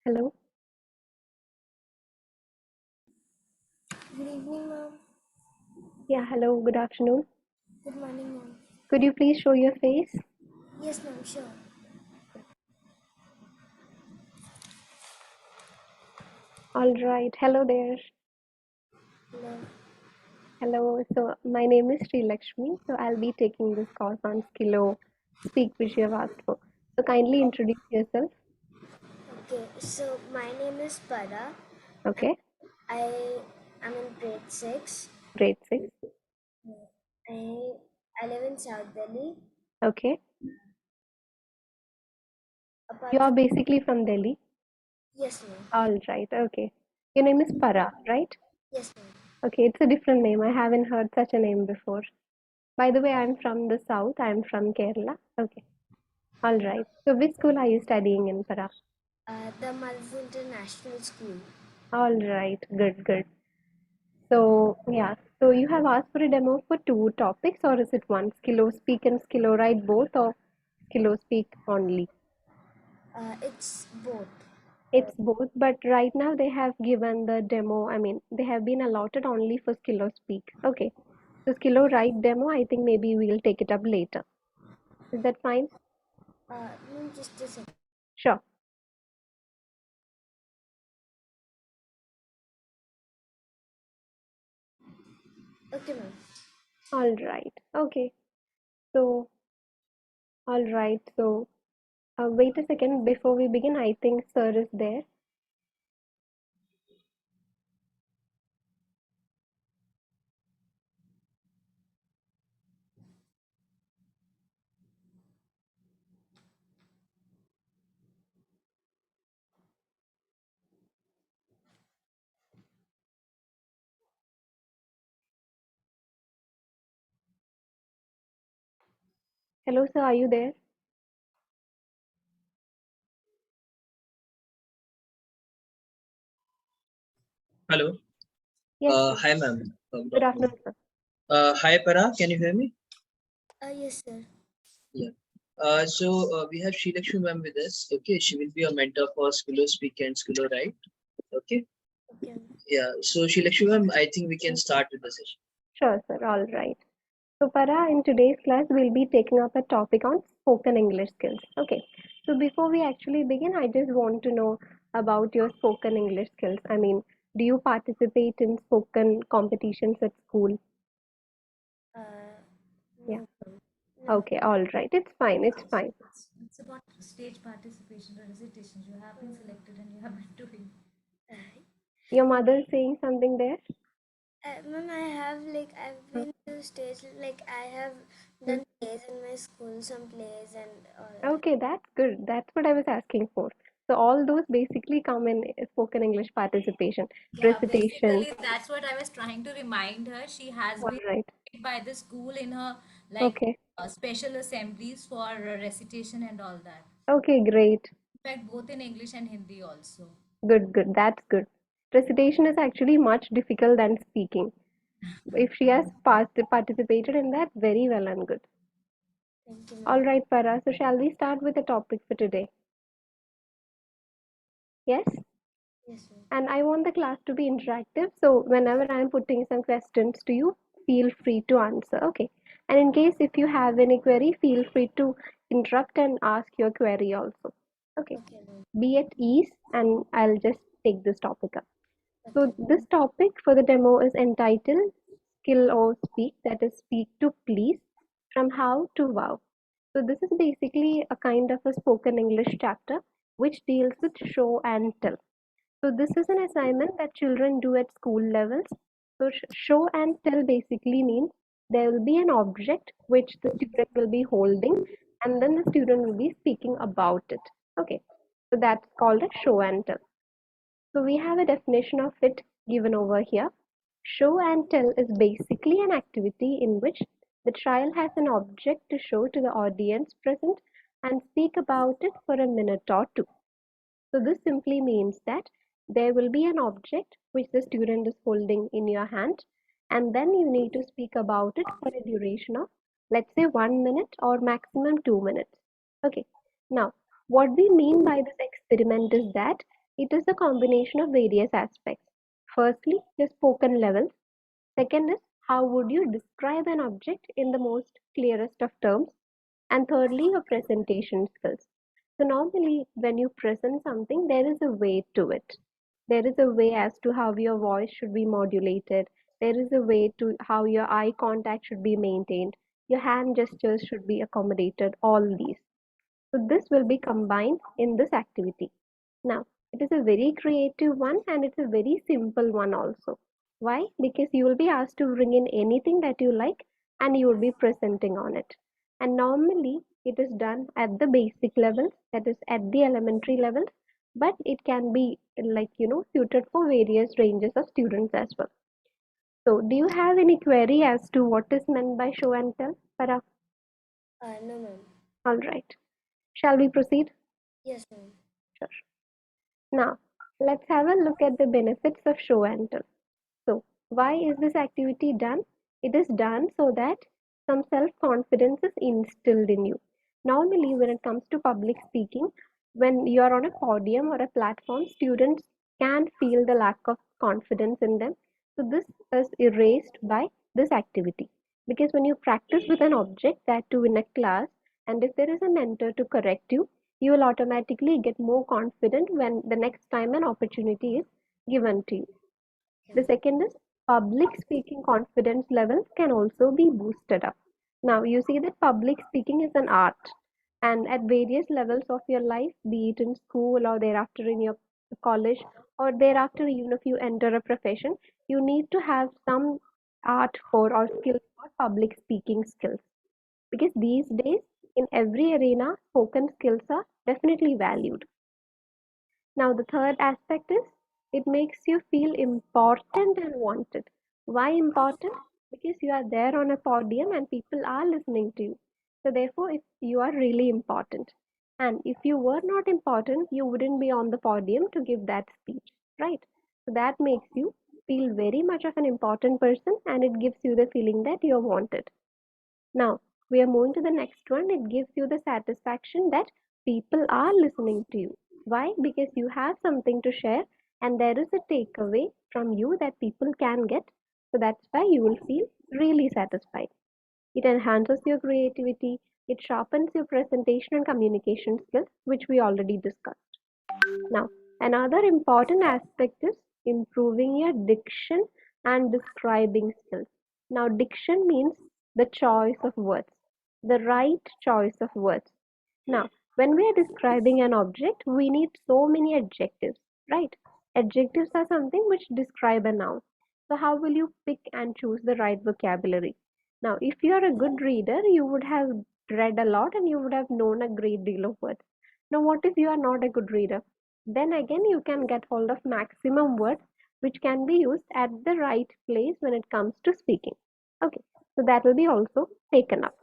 Hello. Good evening, ma'am. Yeah, hello. Good afternoon. Good morning, ma'am. Could you please show your face? Yes, ma'am, sure. All right. Hello there. Hello. Hello. So my name is Sri Lakshmi. So I'll be taking this course on Skillo Speak which you have asked for. So kindly introduce yourself. Okay, so my name is Pada. Okay. I am in grade 6. Grade six. I, I live in South Delhi. Okay. You Apart are from, basically from Delhi. yes, ma'am. All right. Okay. Your name is Para, right? Yes, ma'am. Okay. It's a different name. I haven't heard such a name before. By the way, I'm from the south. I'm from Kerala. Okay. All right. So which school are you studying in, Para? The Maldives International School. All right. Good. Good. So yeah, so you have asked for a demo for two topics, or is it one? Skillo Speak and Skillo Write both, or Skillo Speak only? It's both. It's both, but right now they have given the demo. I mean, they have been allotted only for Skillo Speak. Okay, so Skillo Write demo, I think maybe we'll take it up later. Is that fine? Ma'am, just a second. Sure. Okay, ma'am. All right. Okay. So, all right. So, wait a second before we begin. I think Sir is there. Hello, sir. Are you there? Hello. Yes, sir. Hi, ma'am. Good Good afternoon. afternoon, sir. Hi, Para. Can you hear me? Yes, sir. Yeah. We have Sri Lakshmi ma'am with us. Okay, she will be a mentor for Skillo Speak and Skillo Write. Okay. Okay, ma'am. Yeah. So Sri Lakshmi ma'am, I think we can start with the session. Sure, sir. All right. So, Para, in today's class, we'll be taking up a topic on spoken English skills. Okay. So, before we actually begin, I just want to know about your spoken English skills. I mean, do you participate in spoken competitions at school? Uh, Yeah. no, ma'am. No. Okay. All right. It's fine. It's fine. It's about stage participation or recitations. You have been selected and you have been doing. Uh, Your mother is saying something there? Ma'am, I've Hmm. been to stage, I have Hmm. done plays in my school, some plays and all that. Okay, that's good. That's what I was asking for. So, all those basically come in spoken English participation, Yeah, recitation. basically, that's what I was trying to remind her. She has All been right. picked by the school in her Okay. special assemblies for recitation and all that. Okay, great. In fact, both in English and Hindi also. Good, good. That's good. Recitation is actually much difficult than speaking. If she has participated in that, very well and good. Thank you, All ma'am. right, Para. So shall we start with the topic for today? Yes? Yes, ma'am. And I want the class to be interactive. So whenever I'm putting some questions to you, feel free to answer. Okay. And in case if you have any query, feel free to interrupt and ask your query also. Okay. Okay, ma'am. Be at ease and I'll just take this topic up. So Okay. this topic for the demo is entitled Skill or Speak, that is speak to please from how to wow. So this is basically a kind of a spoken English chapter which deals with show and tell. So this is an assignment that children do at school levels. So show and tell basically means there will be an object which the student will be holding and then the student will be speaking about it. Okay. So that's called a show and tell. So we have a definition of it given over here. Show and tell is basically an activity in which the child has an object to show to the audience present and speak about it for a minute or two. So this simply means that there will be an object which the student is holding in your hand and then you need to speak about it for a duration of let's say 1 minute or maximum 2 minutes. Okay. Now, what we mean by this experiment is that It is a combination of various aspects. Firstly, your spoken levels. Second is how would you describe an object in the most clearest of terms? And thirdly, your presentation skills. So normally when you present something, there is a way to it. There is a way as to how your voice should be modulated. There is a way to how your eye contact should be maintained. Your hand gestures should be accommodated, all these. So this will be combined in this activity. Now, it is a very creative one and it's a very simple one also. Why? Because you will be asked to bring in anything that you like and you will be presenting on it. And normally it is done at the basic levels, that is at the elementary levels, but it can be suited for various ranges of students as well. So, do you have any query as to what is meant by show and tell, Farah? No, ma'am. All right. Shall we proceed? Yes, ma'am. Sure. Now, let's have a look at the benefits of show and tell. So, why is this activity done? It is done so that some self-confidence is instilled in you. Normally, when it comes to public speaking, when you are on a podium or a platform, students can feel the lack of confidence in them. So, this is erased by this activity. Because when you practice with an object, that too in a class, and if there is a mentor to correct you, you will automatically get more confident when the next time an opportunity is given to you. The second is public speaking confidence levels can also be boosted up. Now, you see that public speaking is an art, and at various levels of your life, be it in school or thereafter in your college, or thereafter, even if you enter a profession, you need to have some art for or skill for public speaking skills. Because these days, in every arena, spoken skills are definitely valued. Now, the third aspect is it makes you feel important and wanted. Why important? Because you are there on a podium and people are listening to you. So, therefore, if you are really important, and if you were not important, you wouldn't be on the podium to give that speech, right? So, that makes you feel very much of an important person and it gives you the feeling that you're wanted. Now, we are moving to the next one. It gives you the satisfaction that people are listening to you. Why? Because you have something to share and there is a takeaway from you that people can get. So that's why you will feel really satisfied. It enhances your creativity, it sharpens your presentation and communication skills, which we already discussed. Now, another important aspect is improving your diction and describing skills. Now, diction means the choice of words, the right choice of words. Now, when we are describing an object, we need so many adjectives, right? Adjectives are something which describe a noun. So, how will you pick and choose the right vocabulary? Now, if you are a good reader, you would have read a lot and you would have known a great deal of words. Now, what if you are not a good reader? Then again, you can get hold of maximum words which can be used at the right place when it comes to speaking. Okay, so that will be also taken up.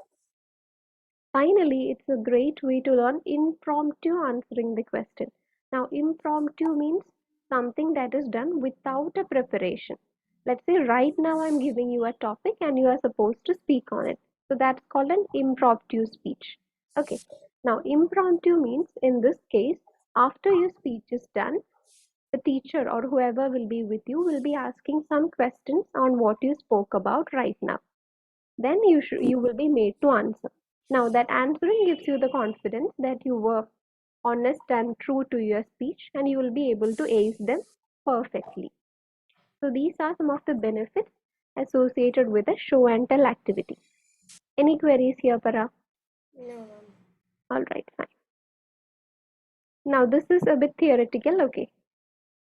Finally, it's a great way to learn impromptu answering the question. Now, impromptu means something that is done without a preparation. Let's say right now I'm giving you a topic and you are supposed to speak on it. So that's called an impromptu speech. Okay. Now, impromptu means in this case, after your speech is done, the teacher or whoever will be with you will be asking some questions on what you spoke about right now. Then you will be made to answer. Now that answering gives you the confidence that you were honest and true to your speech and you will be able to ace them perfectly. So these are some of the benefits associated with a show and tell activity. Any queries here, Para? No, ma'am. All right, fine. Now this is a bit theoretical, okay.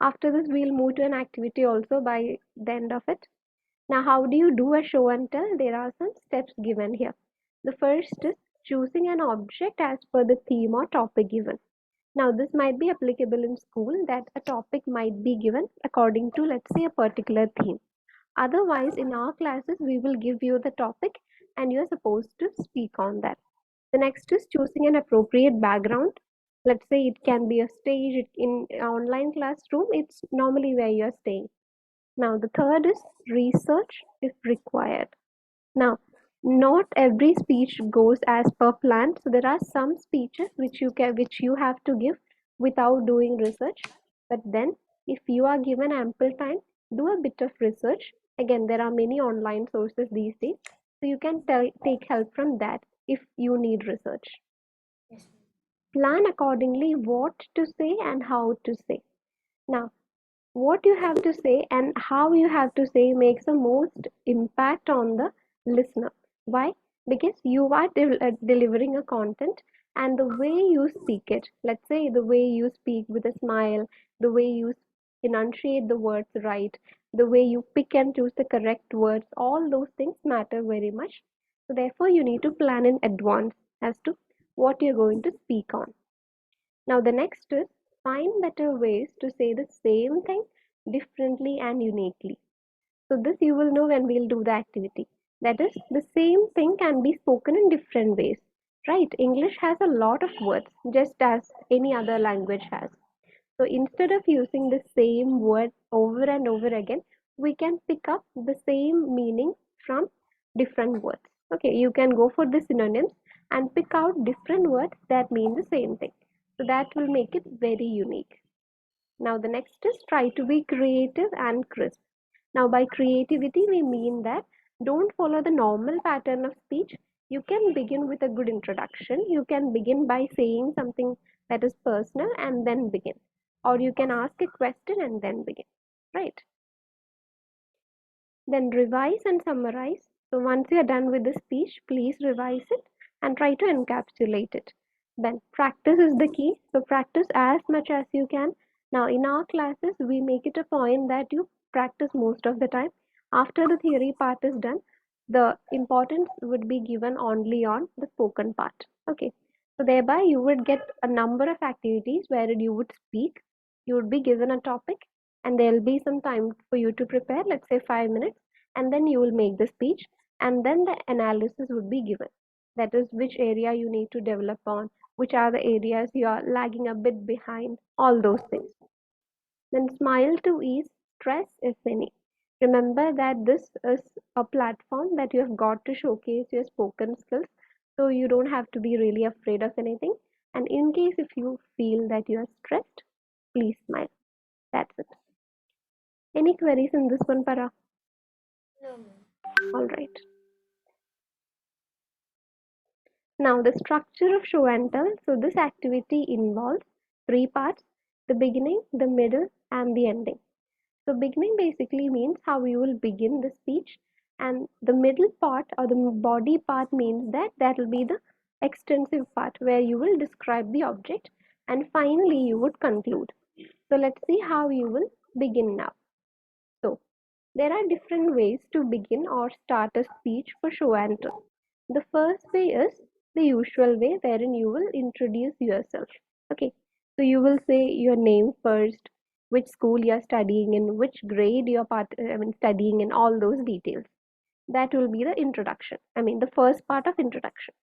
After this, we'll move to an activity also by the end of it. Now, how do you do a show and tell? There are some steps given here. The first is choosing an object as per the theme or topic given. Now, this might be applicable in school that a topic might be given according to, let's say, a particular theme. Otherwise, in our classes, we will give you the topic and you're supposed to speak on that. The next is choosing an appropriate background. Let's say it can be a stage in an online classroom, it's normally where you're staying. Now, the third is research if required. Now, not every speech goes as per plan. So there are some speeches which you have to give without doing research. But then, if you are given ample time, do a bit of research. Again, there are many online sources these days, so you can take help from that if you need research. Yes, ma'am. Plan accordingly what to say and how to say. Now, what you have to say and how you have to say makes the most impact on the listener. Why? Because you are delivering a content, and the way you speak it, let's say the way you speak with a smile, the way you enunciate the words right, the way you pick and choose the correct words, all those things matter very much. So therefore you need to plan in advance as to what you're going to speak on. Now, the next is find better ways to say the same thing differently and uniquely. So, this you will know when we'll do the activity. That is, the same thing can be spoken in different ways, right? English has a lot of words, just as any other language has. So, instead of using the same word over and over again, we can pick up the same meaning from different words. Okay, you can go for the synonyms and pick out different words that mean the same thing. So that will make it very unique. Now the next is try to be creative and crisp. Now by creativity we mean that don't follow the normal pattern of speech. You can begin with a good introduction. You can begin by saying something that is personal and then begin. Or you can ask a question and then begin. Right? Then revise and summarize. So once you are done with the speech, please revise it and try to encapsulate it. Then practice is the key. So practice as much as you can. Now in our classes, we make it a point that you practice most of the time. After the theory part is done, the importance would be given only on the spoken part. Okay. So thereby you would get a number of activities wherein you would speak. You would be given a topic and there'll be some time for you to prepare, let's say 5 minutes, and then you will make the speech, and then the analysis would be given. That is, which area you need to develop on, which are the areas you are lagging a bit behind, all those things. Then smile to ease stress, if any. Remember that this is a platform that you have got to showcase your spoken skills, so you don't have to be really afraid of anything. And in case if you feel that you are stressed, please smile. That's it. Any queries in this one, Para? No, ma'am. All right. Now, the structure of show and tell. So, this activity involves three parts: the beginning, the middle, and the ending. So, beginning basically means how you will begin the speech, and the middle part or the body part means that that will be the extensive part where you will describe the object, and finally, you would conclude. So, let's see how you will begin now. So, there are different ways to begin or start a speech for show and tell. The first way is the usual way wherein you will introduce yourself. Okay, so you will say your name first, which school you are studying in, which grade you are studying in, all those details. That will be the introduction. I mean, the first part of introduction.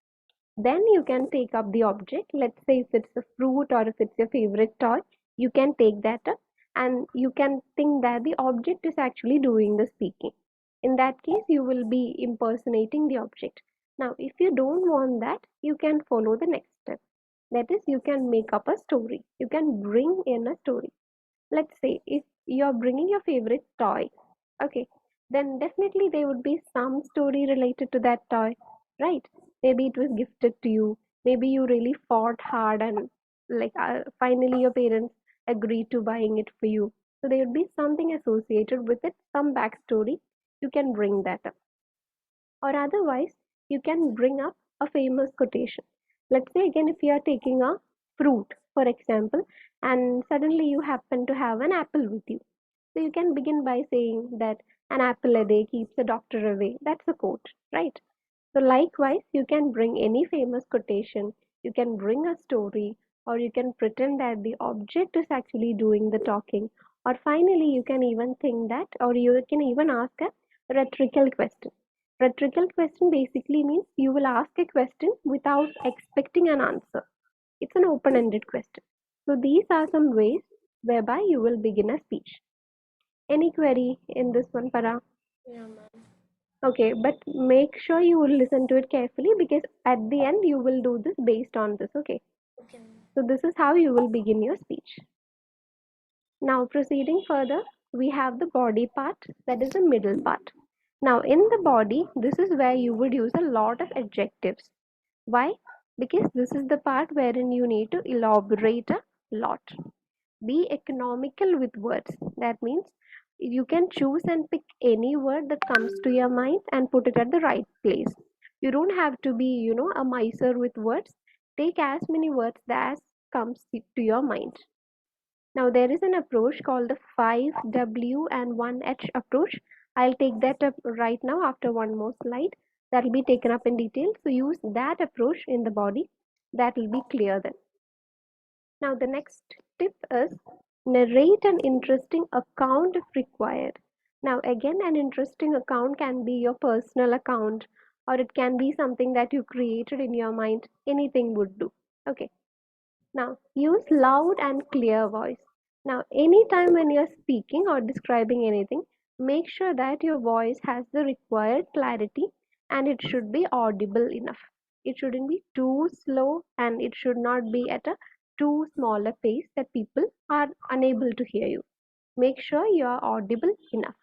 Then you can take up the object. Let's say if it's a fruit or if it's your favorite toy, you can take that up and you can think that the object is actually doing the speaking. In that case, you will be impersonating the object. Now, if you don't want that, you can follow the next step. That is, you can make up a story. You can bring in a story. Let's say if you're bringing your favorite toy, okay, then definitely there would be some story related to that toy, right? Maybe it was gifted to you, maybe you really fought hard and finally your parents agreed to buying it for you. So there would be something associated with it, some backstory. You can bring that up, or otherwise you can bring up a famous quotation. Let's say again, if you are taking a fruit for example, and suddenly you happen to have an apple with you, so you can begin by saying that an apple a day keeps the doctor away. That's a quote, right? So likewise, you can bring any famous quotation, you can bring a story, or you can pretend that the object is actually doing the talking, or finally you can even think that, or you can even ask a rhetorical question. Rhetorical question basically means you will ask a question without expecting an answer. It's an open-ended question. So these are some ways whereby you will begin a speech. Any query in this one, Para? No, ma'am. Okay, but make sure you will listen to it carefully because at the end you will do this based on this. Okay, Okay, ma'am. so this is how you will begin your speech. Now proceeding further, we have the body part, that is the middle part. Now in the body, this is where you would use a lot of adjectives. Why? Because this is the part wherein you need to elaborate a lot. Be economical with words. That means you can choose and pick any word that comes to your mind and put it at the right place. You don't have to be, a miser with words. Take as many words as comes to your mind. Now there is an approach called the 5W and 1H approach. I'll take that up right now after one more slide. That will be taken up in detail. So use that approach in the body. That will be clear then. Now the next tip is narrate an interesting account if required. Now again, an interesting account can be your personal account, or it can be something that you created in your mind. Anything would do. Okay. Now, use loud and clear voice. Now, anytime when you're speaking or describing anything, make sure that your voice has the required clarity and it should be audible enough. It shouldn't be too slow and it should not be at a too small a pace that people are unable to hear you. Make sure you are audible enough.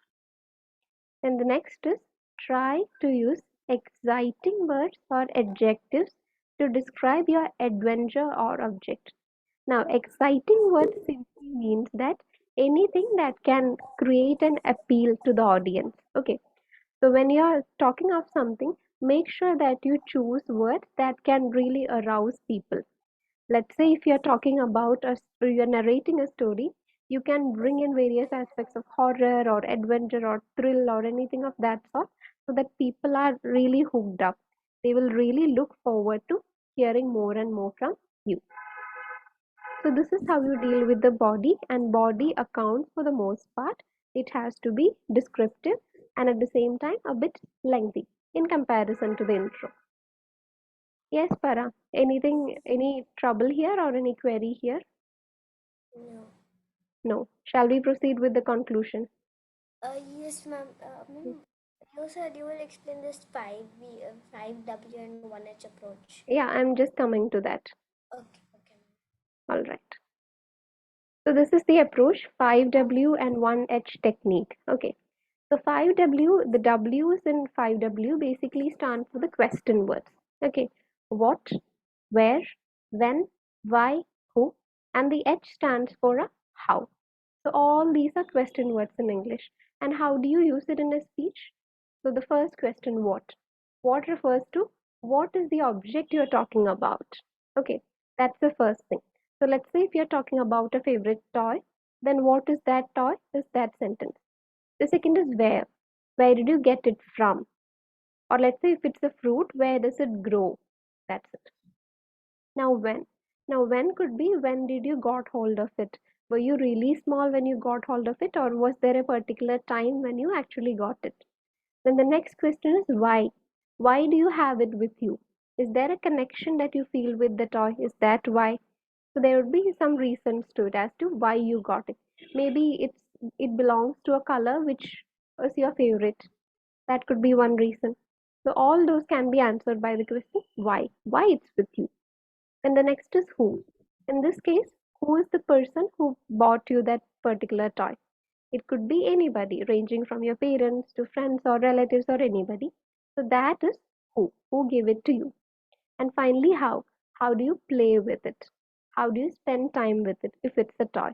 Then the next is try to use exciting words or adjectives to describe your adventure or object. Now, exciting words simply means that anything that can create an appeal to the audience. Okay, so when you're talking of something, make sure that you choose words that can really arouse people. Let's say if you're talking about or you're narrating a story, you can bring in various aspects of horror or adventure or thrill or anything of that sort so that people are really hooked up. They will really look forward to hearing more and more from you. So this is how you deal with the body, and body accounts for the most part. It has to be descriptive and at the same time a bit lengthy in comparison to the intro. Yes, Para. Anything, any trouble here or any query here? No. No. Shall we proceed with the conclusion? Yes, ma'am. Ma'am, you said you will explain this 5W and 1H approach. Yeah, I'm just coming to that. Okay, okay, ma'am. All right. So this is the approach 5W and 1H technique. Okay. So 5W, the W's in 5W basically stand for the question words. Okay. What, where, when, why, who, and the H stands for a how. So all these are question words in English. And how do you use it in a speech? So the first question, what? What refers to what is the object you're talking about? Okay, that's the first thing. So let's say if you're talking about a favorite toy, then what is that toy? Is that sentence. The second is where. Where did you get it from? Or let's say if it's a fruit, where does it grow? That's it. Now when? Now when could be when did you got hold of it? Were you really small when you got hold of it, or was there a particular time when you actually got it? Then the next question is why? Why do you have it with you? Is there a connection that you feel with the toy? Is that why? So there would be some reasons to it as to why you got it. Maybe it belongs to a color which is your favorite. That could be one reason. So all those can be answered by the question why? Why it's with you? And the next is who. In this case, who is the person who bought you that particular toy? It could be anybody, ranging from your parents to friends or relatives or anybody. So that is who gave it to you. And finally, how? How do you play with it? How do you spend time with it if it's a toy?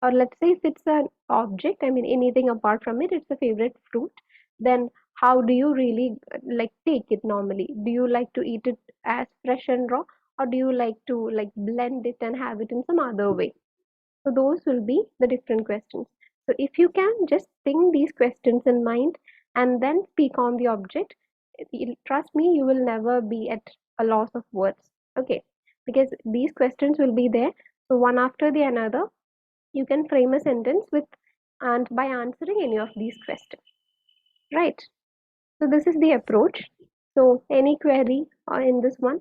Or let's say if it's an object, I mean anything apart from it, it's a favorite fruit, then how do you really like take it normally? Do you like to eat it as fresh and raw, or do you like to like blend it and have it in some other way? So those will be the different questions. So if you can just think these questions in mind and then speak on the object, trust me, you will never be at a loss of words. Okay, because these questions will be there. So one after the another, you can frame a sentence with and by answering any of these questions. Right. So this is the approach. So any query in this one?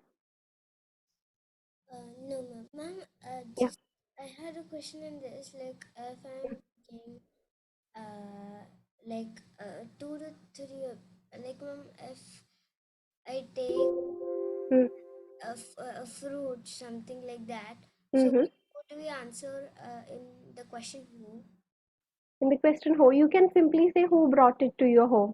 No, ma'am. Ma'am, Yeah. just I had a question in this. Like, if I'm taking, like, 2 to 3, like, ma'am, if I take Mm. a fruit, something like that. So Mm-hmm. what What do we answer in the question who? In the question who, you can simply say who brought it to your home.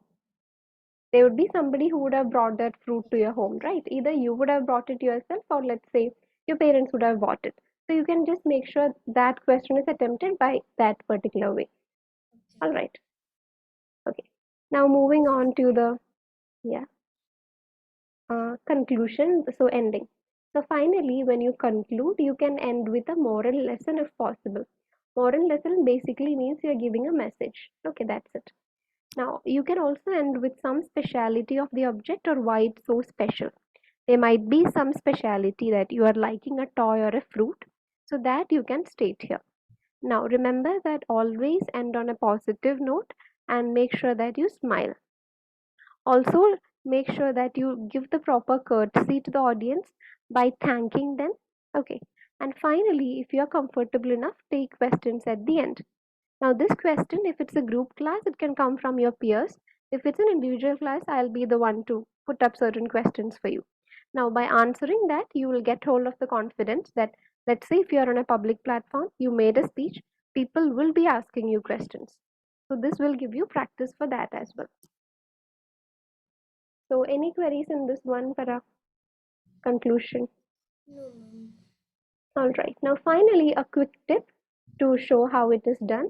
There would be somebody who would have brought that fruit to your home, right? Either you would have brought it yourself, or let's say your parents would have bought it. So you can just make sure that question is attempted by that particular way. Okay. All right. Okay. Now moving on to the yeah conclusion. So ending. So finally, when you conclude, you can end with a moral lesson if possible. Moral lesson basically means you're giving a message. Okay, that's it. Now, you can also end with some speciality of the object or why it's so special. There might be some speciality that you are liking a toy or a fruit, so that you can state here. Now, remember that always end on a positive note and make sure that you smile. Also, make sure that you give the proper courtesy to the audience by thanking them. Okay. And finally, if you are comfortable enough, take questions at the end. Now, this question, if it's a group class, it can come from your peers. If it's an individual class, I'll be the one to put up certain questions for you. Now, by answering that, you will get hold of the confidence that, let's say, if you're on a public platform, you made a speech, people will be asking you questions. So, this will give you practice for that as well. So, any queries in this one for a conclusion? No, ma'am. All right. Now, finally, a quick tip to show how it is done.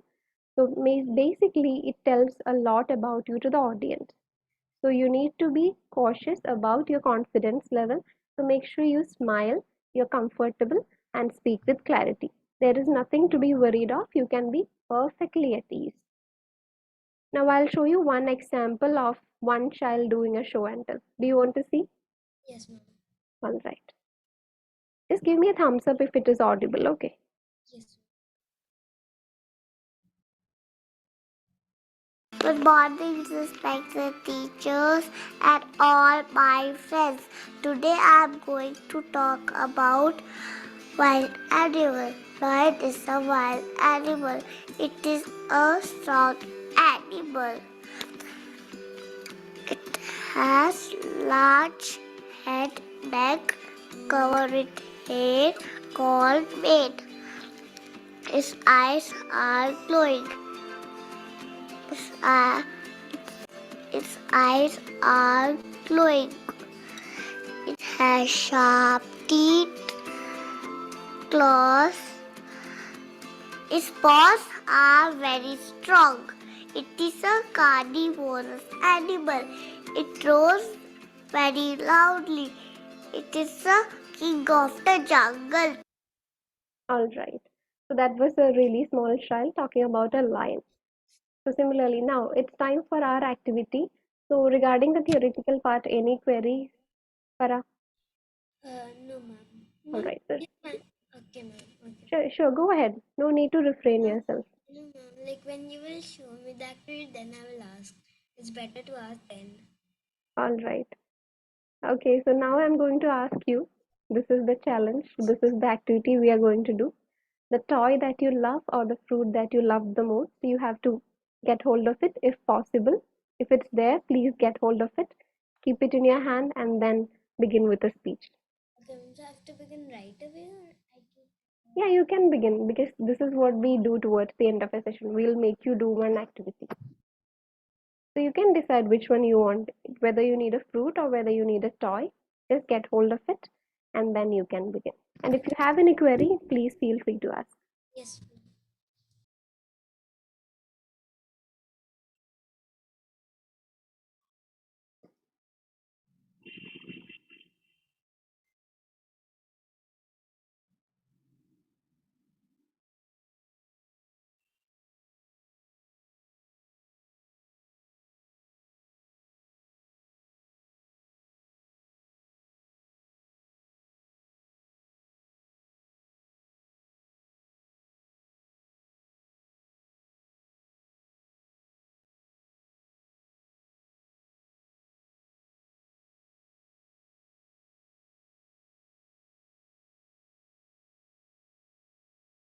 So, basically, it tells a lot about you to the audience. So, you need to be cautious about your confidence level. So, make sure you smile, you're comfortable, and speak with clarity. There is nothing to be worried of. You can be perfectly at ease. Now, I'll show you one example of one child doing a show and tell. Do you want to see? Yes, ma'am. All right. Just give me a thumbs up if it is audible. Okay. Yes. Good morning, respected teachers and all my friends. Today I am going to talk about wild animal. Lion is a wild animal. It is a strong animal. It has large head, neck, covered with hair called mane. Its eyes are glowing. Its, uh, its eyes are glowing. It has sharp teeth, claws. Its paws are very strong. It is a carnivorous animal. It roars very loudly. It is the king of the jungle. All right. So that was a really small child talking about a lion. So similarly, now it's time for our activity. So regarding the theoretical part, any queries, Farah? No, ma'am. All Ma'am, right, sir. yes, ma'am. Okay, ma'am. Okay. Sure, go ahead. No need to refrain yourself. No, ma'am. Like when you will show me the activity, then I will ask. It's better to ask then. All right. Okay, so now I'm going to ask you. This is the challenge. This is the activity we are going to do. The toy that you love or the fruit that you love the most, you have to get hold of it if possible. If it's there, please get hold of it. Keep it in your hand and then begin with a speech. Okay, ma'am. So I have to begin right away or I can... Yeah, you can begin because this is what we do towards the end of a session. We'll make you do one activity. So you can decide which one you want, whether you need a fruit or whether you need a toy. Just get hold of it and then you can begin. And if you have any query, please feel free to ask. Yes, ma'am.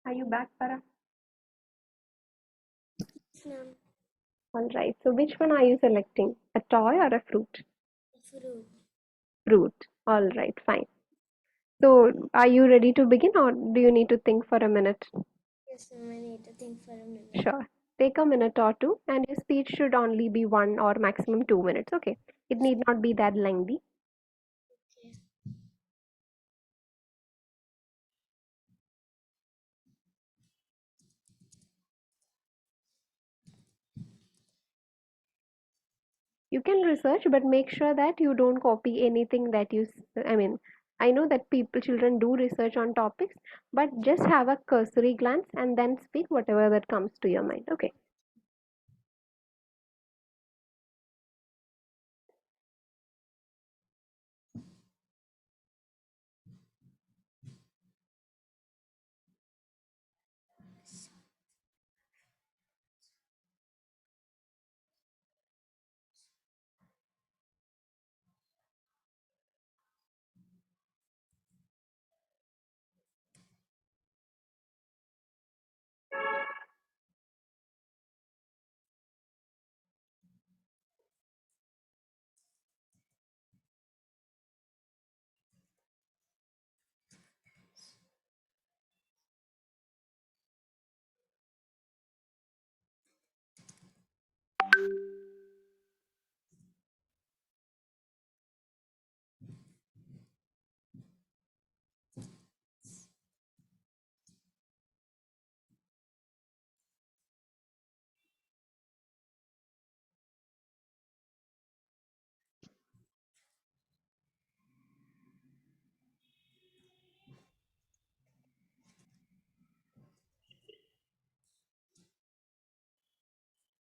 Are you back, Farah? Yes, ma'am. All right. So which one are you selecting? A toy or a fruit? Fruit. Fruit. All right, fine. So, are you ready to begin or do you need to think for a minute? Yes, ma'am. I need to think for a minute. Sure. Take a minute or two, and your speech should only be 1 or maximum 2 minutes. Okay. It need not be that lengthy. Okay. You can research, but make sure that you don't copy anything that I mean, I know that children do research on topics, but just have a cursory glance and then speak whatever that comes to your mind. Okay.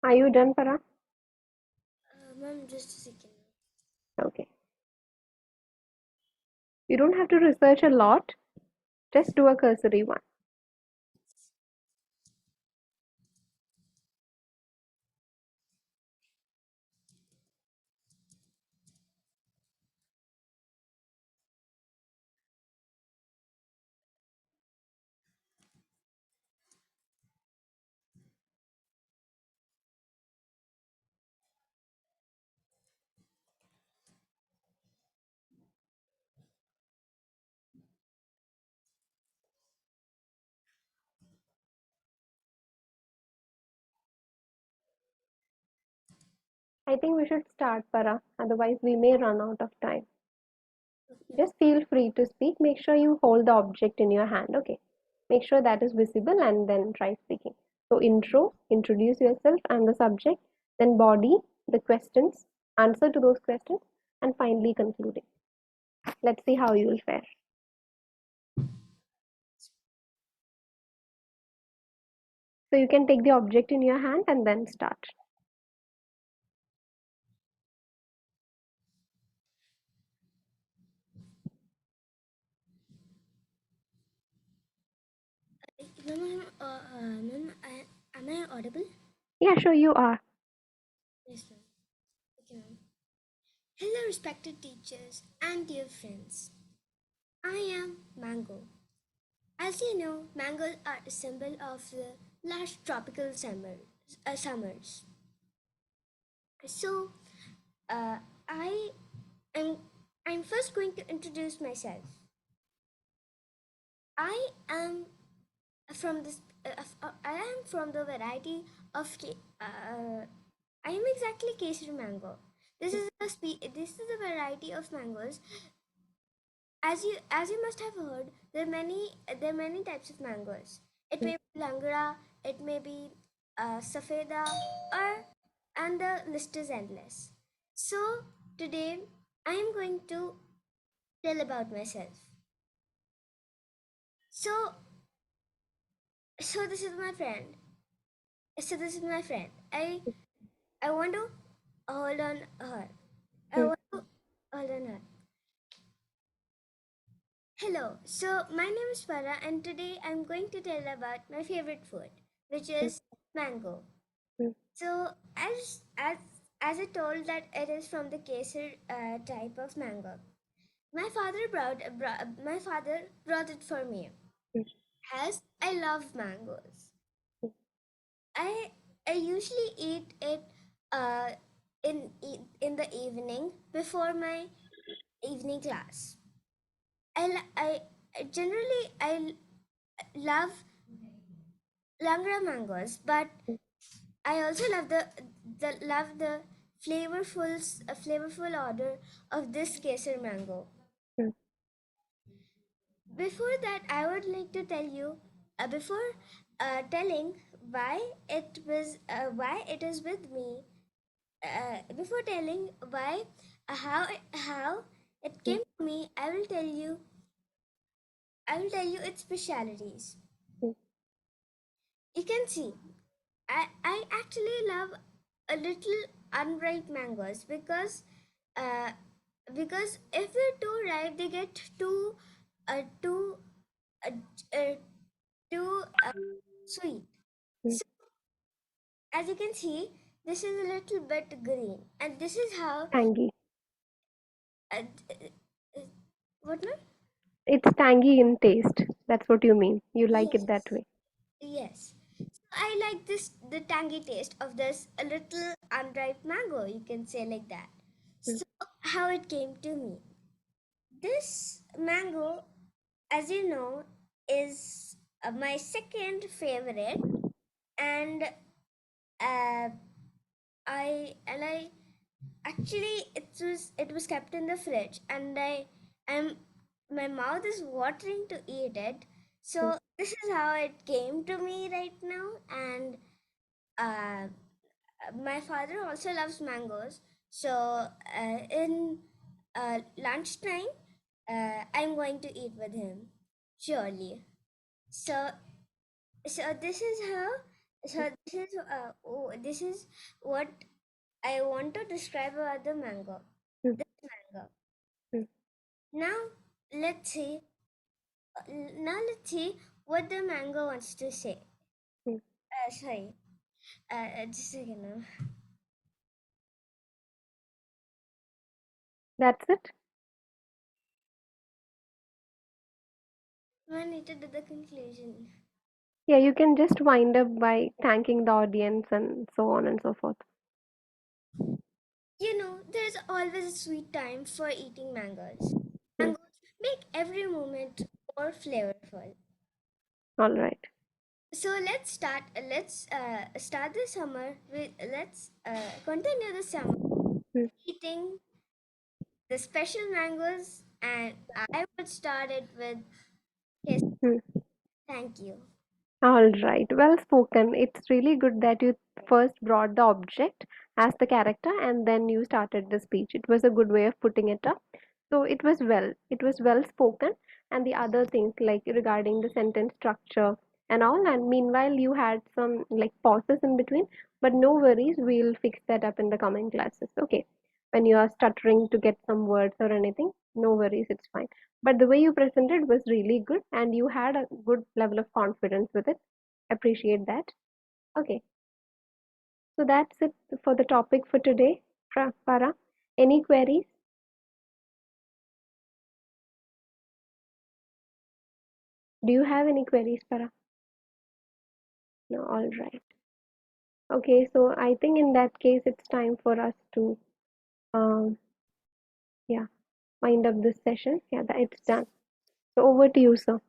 Are you done, Farah? Ma'am, just a second. Okay. You don't have to research a lot, just do a cursory one. I think we should start, Farah, otherwise we may run out of time. Just feel free to speak. Make sure you hold the object in your hand. Okay. Make sure that is visible and then try speaking. So, intro, introduce yourself and the subject, then body, the questions, answer to those questions, and finally concluding. Let's see how you will fare. So, you can take the object in your hand and then start. Ma'am, am I audible? Yeah, sure, you are. Yes, ma'am. Okay, ma'am. Hello, respected teachers and dear friends. I am Mango. As you know, mangoes are a symbol of the lush tropical summers. So, uh, I am I'm first going to introduce myself. I am from this. I am from the variety of. I am exactly Kesari mango. This is a variety of mangoes. As you must have heard, there are many types of mangoes. It may be langara, it may be safeda, or and the list is endless. So today I am going to tell about myself. So so this is my friend. So this is my friend. I want to hold on her. I want to hold on her. Hello, so my name is Farah, and today I'm going to tell about my favorite food, which is mango. So, as I told that it is from the Kesar type of mango, my father brought it for me, as I love mangoes. I I usually eat it uh, in the evening before my evening class. I generally I love Langra mangoes, but I also love the flavorful odor of this kesar mango. Mm. Before that, I would like to tell you, before telling why it is with me. Before telling why how it came to me, I will tell you its specialities. Mm. You can see, I actually love a little unripe mangoes uh, because if they're too ripe, they get too uh, uh, too sweet. Mm. So as you can see, this is a little bit green, and this is how Tangy. uh, uh, what no? It's tangy in taste. That's what you mean. You like it that Yes, way. yes. So I like the tangy taste of this a little unripe mango. You can say like that. Mm. So how it came to me. This mango, as you know, is my second favorite, and uh, I actually it was kept in the fridge, and am my mouth is watering to eat it. Mm. So this is how it came to me right now, and uh, my father also loves mangoes. So in lunchtime, I'm going to eat with him, surely. So so this is how this is what I want to describe about the mango. Mm. This mango. Mm. Now let's see. Now let's see what the mango wants to say. Mm. Sorry. Just a second now. That's it. I need to do the conclusion. Yeah, you can just wind up by thanking the audience and so on and so forth. You know, there's always a sweet time for eating mangoes. Mm. Mangoes make every moment more flavorful. All right. So let's start the summer with let's continue the summer Mm. eating the special mangoes, and I would start it with his Mm. thank you. All right, well spoken. It's really good that you first brought the object as the character and then you started the speech. It was a good way of putting it up. So it was well spoken, and the other things like regarding the sentence structure and all. And meanwhile, you had some like pauses in between, but no worries, we'll fix that up in the coming classes. Okay, when you are stuttering to get some words or anything, no worries, it's fine. But the way you presented was really good, and you had a good level of confidence with it. Appreciate that. Okay, so that's it for the topic for today. Para, any queries? Do you have any queries, Para? No, all right. Okay, so I think in that case, it's time for us to, um, yeah, wind up this session. Yeah, it's done. So over to you, sir.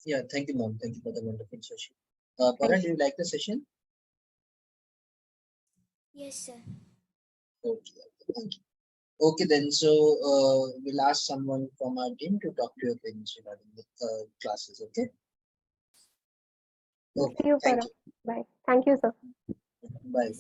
Yeah, thank you, mom. Thank you for the wonderful session. Thank Paran, do you like the session? Yes, sir. Okay, thank you. Okay, then, so we'll ask someone from our team to talk to your parents regarding the classes, okay? you. See Okay, you, thank Para. you. Bye. Thank you, sir. Bye.